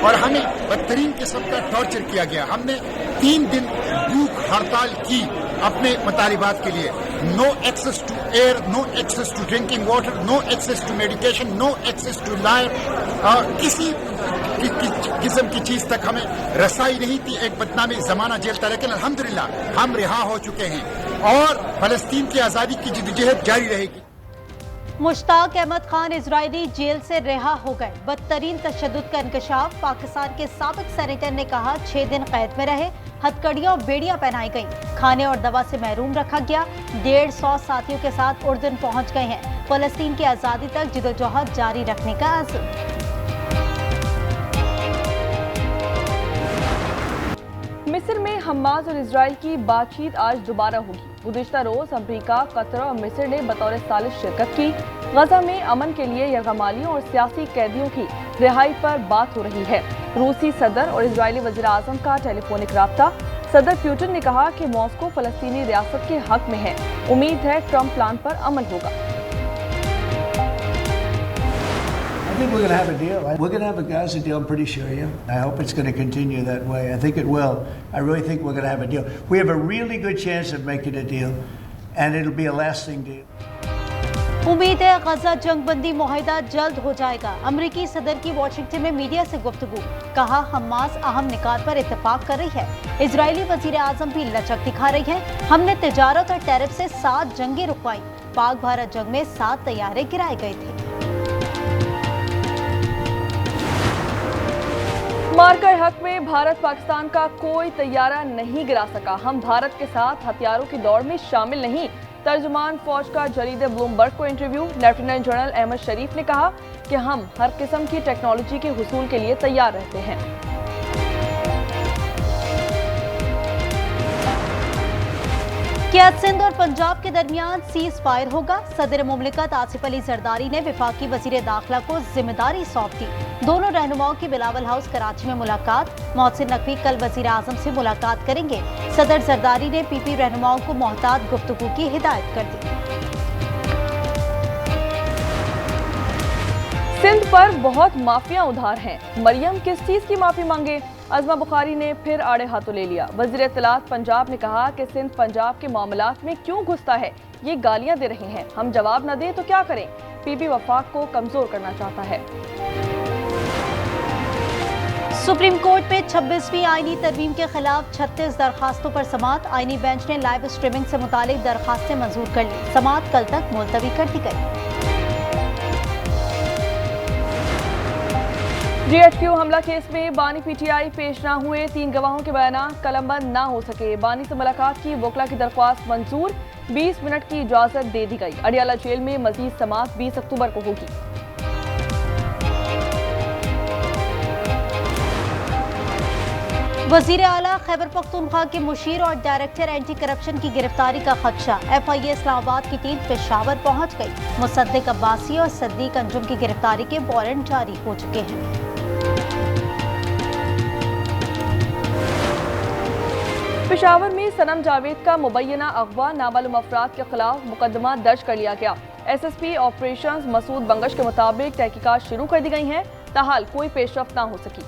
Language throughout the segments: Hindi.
और हमें बदतरीन किस्म का टॉर्चर किया गया। हमने 3 दिन भूख हड़ताल की अपने मुतालिबात के लिए। No access to air, no access to drinking water, no access to medication, no access to life, किसी किस्म की चीज तक हमें रसाई नहीं थी। एक बदनामी जमाना झेलता, लेकिन अल्हम्दुलिल्लाह हम रिहा हो चुके हैं और फलस्तीन की आजादी की जिद्दोजहद जारी रहेगी। मुश्ताक अहमद खान इजरायली जेल से रिहा हो गए। बदतरीन तशद्दुद का इंकशाफ। पाकिस्तान के साबिक सेनेटर ने कहा 6 दिन कैद में रहे, हथकड़ियां और बेड़ियां पहनाई गई, खाने और दवा से महरूम रखा गया। 150 साथियों के साथ उर्दन पहुंच गए हैं। फलस्तीन की आजादी तक जिदोजहद जारी रखने का आज़म। मिस्र में हमास और इजराइल की बातचीत आज दोबारा होगी। गुज़िश्ता रोज अमरीका, कतर और मिस्र ने बतौर सालिस शिरकत की। गजा में अमन के लिए यरगमालियों और सियासी कैदियों की रिहाई पर बात हो रही है। रूसी सदर और इजरायली वज़ीर आज़म का टेलीफोनिक राब्ता। सदर पुतिन ने कहा कि मॉस्को फलस्तीनी रियासत के हक में है। उम्मीद है ट्रंप प्लान पर अमल होगा। I think we're going to have a deal. We're going to have a Gaza deal, I'm pretty sure, yeah. I hope it's going to continue that way. I think it will. I really think we're going to have a deal. We have a really good chance of making a deal, and it'll be a lasting deal. उम्मीद है गजा जंगबंदी मुआहिदा जल्द हो जाएगा। अमरीकी सदर की वाशिंगटन में मीडिया से गुफ्तगू। कहा हमास अहम निकात पर इत्तेफाक कर रही है। इजरायली वजीर आजम भी लचक दिखा रही है। हमने तिजारत और टैरिफ से 7 जंगें रुकवाई। पाक भारत जंग में 7 तैयारे गिराए गए थे। मार्कर हक में भारत पाकिस्तान का कोई तैयारा नहीं गिरा सका। हम भारत के साथ हथियारों की दौड़ में शामिल नहीं। तर्जुमान फौज का जरीदे ब्लूमबर्ग को इंटरव्यू। लेफ्टिनेंट जनरल अहमद शरीफ ने कहा कि हम हर किस्म की टेक्नोलॉजी के हुसूल के लिए तैयार रहते हैं। क्या सिंध और पंजाब के दरमियान सीज फायर होगा? सदर मुमलिकत आसिफ अली जरदारी ने वफाकी वजीर दाखिला को जिम्मेदारी सौंप दी। दोनों रहनुमाओं की बिलावल हाउस कराची में मुलाकात। मोहसिन नकवी कल वजीर आजम से मुलाकात करेंगे। सदर जरदारी ने पीपी रहनुमाओं को मोहतात गुफ्तगू की हिदायत कर दी। सिंध पर बहुत माफिया उधार हैं। मरियम किस चीज की माफी मांगे? अज़मा बुखारी ने फिर आड़े हाथों ले लिया। वज़ीर इत्तलात पंजाब ने कहा कि सिंध पंजाब के मामलात में क्यों घुसता है, ये गालियां दे रहे हैं। हम जवाब न दें तो क्या करें? पीपी वफाक को कमजोर करना चाहता है। सुप्रीम कोर्ट में 26वीं आईनी तरमीम के खिलाफ 36 दरखास्तों पर समाअत। आईनी बेंच ने लाइव स्ट्रीमिंग से मुतालिक दरखास्तें मंजूर कर ली। समाअत कल तक मुलतवी कर दी गई। GHQ हमला केस में बानी PTI पेश न हुए। 3 गवाहों के बयान कलमबंद न हो सके। बानी से मुलाकात की वकला की दरख्वास्त मंजूर। 20 मिनट की इजाजत दे दी गई। अडियाला जेल में मजीद समाअत 20 अक्टूबर को होगी। वजीर आला खैबर पख्तूनख्वा के मुशीर और डायरेक्टर एंटी करप्शन की गिरफ्तारी का खदशा। FIA इस्लामाबाद की टीम पेशावर पहुंच गई। मुसद्दिक अब्बासी और सद्दीक अंजुम की गिरफ्तारी के वारंट जारी हो चुके हैं। पेशावर में सनम जावेद का मुबैना अगवा नामालूम अफराद के खिलाफ मुकदमा दर्ज कर लिया गया। SSP ऑपरेशंस मसूद बंगश के मुताबिक तहकीकात शुरू कर दी गई हैं। ताहाल कोई पेशरफ्त न हो सकी।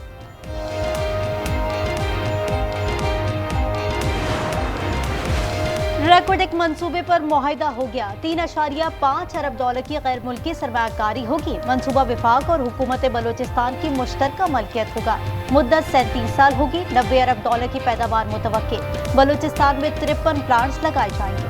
रेकॉर्डिक मंसूबे पर मुआहिदा हो गया। 3.5 अरब डॉलर की गैर मुल्की सरमायाकारी होगी। मंसूबा विफाक और हुकूमत बलोचिस्तान की मुश्तरका मलकियत होगा। मुद्दत 37 साल होगी। 90 अरब डॉलर की पैदावार मुतवक्के। बलोचिस्तान में 53 प्लांट्स लगाए जाएंगे।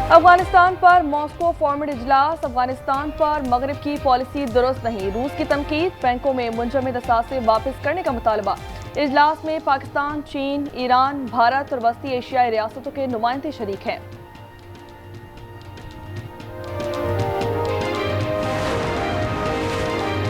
अफगानिस्तान पर मॉस्को फॉर्मेट इजलास। अफगानिस्तान पर मगरिब की पॉलिसी दुरुस्त नहीं। रूस की तनकीद। बैंकों में मुंजमद असासे वापस करने का मुतालबा। इजलास में पाकिस्तान, चीन, ईरान, भारत और वस्ती एशियाई रियासतों के नुमाइंदे शरीक हैं।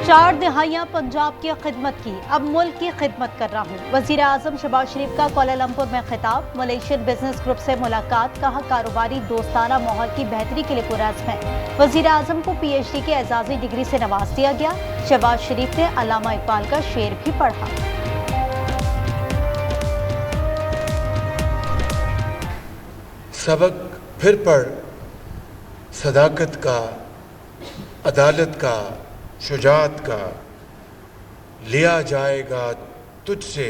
चार दिहाइयां पंजाब की खिदमत की, अब मुल्क की खिदमत कर रहा हूँ। वजीर आजम शहबाज शरीफ का कोलालमपुर में खिताब। मलेशियन बिजनेस ग्रुप से मुलाकात। कहा कारोबारी दोस्ताना माहौल की बेहतरी के लिए पुरअज़्म है। वजीर आजम को PhD की एजाजी डिग्री से नवाज दिया गया। शहबाज शरीफ ने अल्लामा इकबाल का शेर भी पढ़ा। सबक फिर पढ़, सदाकत का, अदालत का, शुजात का, लिया जाएगा तुझसे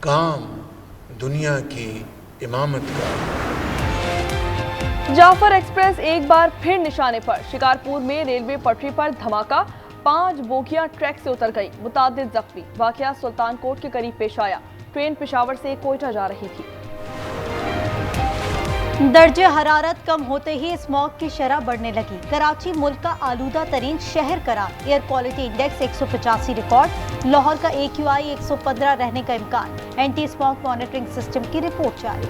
काम दुनिया की इमामत का। जाफर एक्सप्रेस एक बार फिर निशाने पर। शिकारपुर में रेलवे पटरी पर धमाका, 5 बोगियां ट्रैक से उतर गई, मुतादिद जख्मी। वाकया सुल्तानकोट के करीब पेश आया। ट्रेन पेशावर से कोयटा जा रही थी। दर्जे हरारत कम होते ही स्मॉग की शरह बढ़ने लगी। कराची मुल्क का आलूदा तरीन शहर करार। Air quality index 185 record. Lahore का AQI 115 रहने का इम्कान। एंटी स्मॉग मॉनिटरिंग सिस्टम की रिपोर्ट जारी।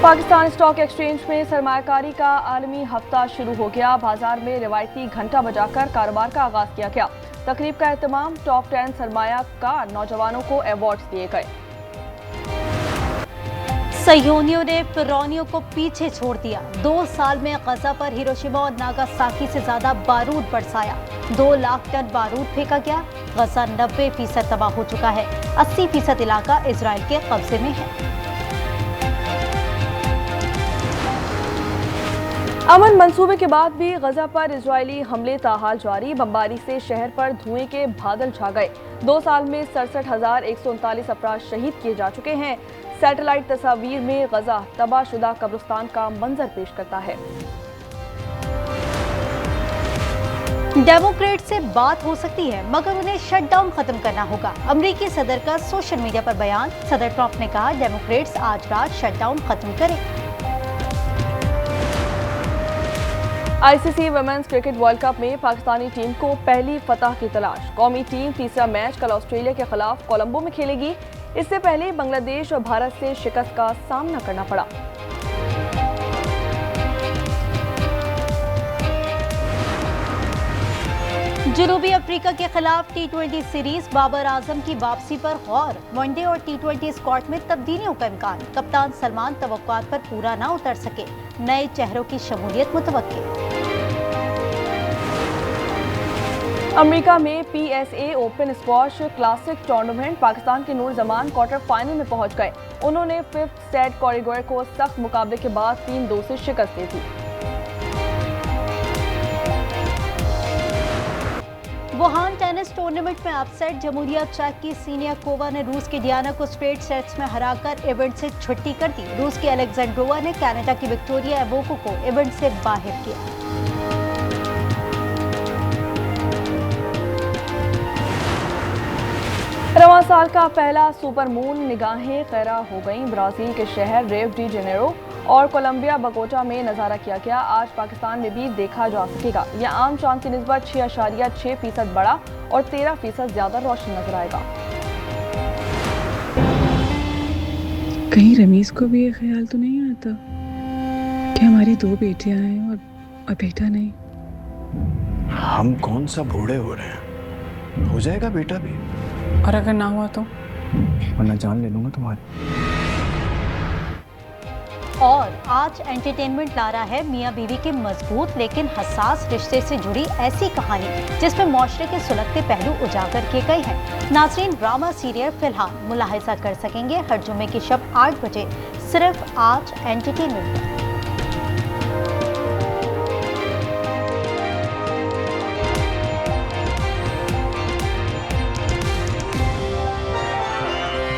पाकिस्तान स्टॉक एक्सचेंज में सरमायाकारी का आलमी हफ्ता शुरू हो गया। बाजार में रिवायती घंटा बजाकर कारोबार का आगाज किया गया। तकरीब का एहतमाम टॉप 10 सरमायाकार नौजवानों को अवार्ड्स दिए गए। सहयोनियों ने फिरौनियों को पीछे छोड़ दिया। 2 साल में गजा पर हिरोशिमा और नागासाकी से ज्यादा बारूद बरसाया। 2 लाख टन बारूद फेंका गया। गजा 90% तबाह हो चुका है। 80% इलाका इजराइल के कब्जे में है। अमन मंसूबे के बाद भी गजा पर इजरायली हमले ताहाल जारी। बमबारी से शहर पर धुएं के बादल छा गए। 2 साल में 67,139 अफराद शहीद किए जा चुके हैं। सैटेलाइट तस्वीर में गजा तबाहशुदा कब्रिस्तान का मंजर पेश करता है। डेमोक्रेट से बात हो सकती है, मगर उन्हें शटडाउन खत्म करना होगा। अमेरिकी सदर का सोशल मीडिया पर बयान। सदर ट्रंप ने कहा, डेमोक्रेट्स आज रात शटडाउन खत्म करें। ICC women's cricket world cup में पाकिस्तानी टीम को पहली फतह की तलाश। कौमी टीम तीसरा मैच कल ऑस्ट्रेलिया के खिलाफ कोलंबो में खेलेगी। इससे पहले बांग्लादेश और भारत से शिकस्त का सामना करना पड़ा। जनूबी अफ्रीका के खिलाफ T20 सीरीज। बाबर आजम की वापसी पर गौर। वनडे और T20 स्क्वाड में तब्दीलियों का इम्कान। कप्तान सलमान तवक्कुआत पर पूरा ना उतर सके। नए चेहरों की शमूलियत मुतवक्किल। अमेरिका में PSA open squash classic tournament. Pakistan के नूर जमान क्वार्टर फाइनल में पहुंच गए। उन्होंने 5th सेट कॉरिगोर को सख्त मुकाबले के बाद 3-2 से शिकस्त दी थी। वुहान टेनिस टूर्नामेंट में अपसेट। जमहूरिया चेक की सीनियाकोवा ने रूस की डियाना को स्ट्रेट सेट्स में हराकर इवेंट से छुट्टी कर दी। रूस की अलेक्जेंड्रोवा ने कनाडा की विक्टोरिया एवोको को इवेंट से बाहर किया। रवां साल का पहला सुपर मून निगाहें खैरा हो गईं। ब्राजील के शहर रेव डी जेनेरो और कोलंबिया बगोटा में नजारा किया गया। आज पाकिस्तान में भी देखा जा सकेगा। यह आम चांद की निस्बत 6.6% बढ़ा और 13% ज्यादा रोशन नजर आएगा। कहीं रमीज को भी ये ख्याल तो नहीं आता कि हमारी 2 बेटियां हैं और बेटा नहीं? हम कौन सा बूढ़े हो रहे हैं, हो जाएगा बेटा भी। और अगर ना हुआ तो? वरना जान ले लूंगा तुम्हारी। और आज एंटरटेनमेंट ला रहा है मियां बीवी के मजबूत लेकिन हसास रिश्ते से जुड़ी ऐसी कहानी जिसमें माशरे के सुलगते पहलू उजागर किए गए हैं। नाज़रीन, ड्रामा सीरियल फिलहाल मुलाहिजा कर सकेंगे हर जुम्मे की शब 8 बजे सिर्फ आज एंटरटेनमेंट पर।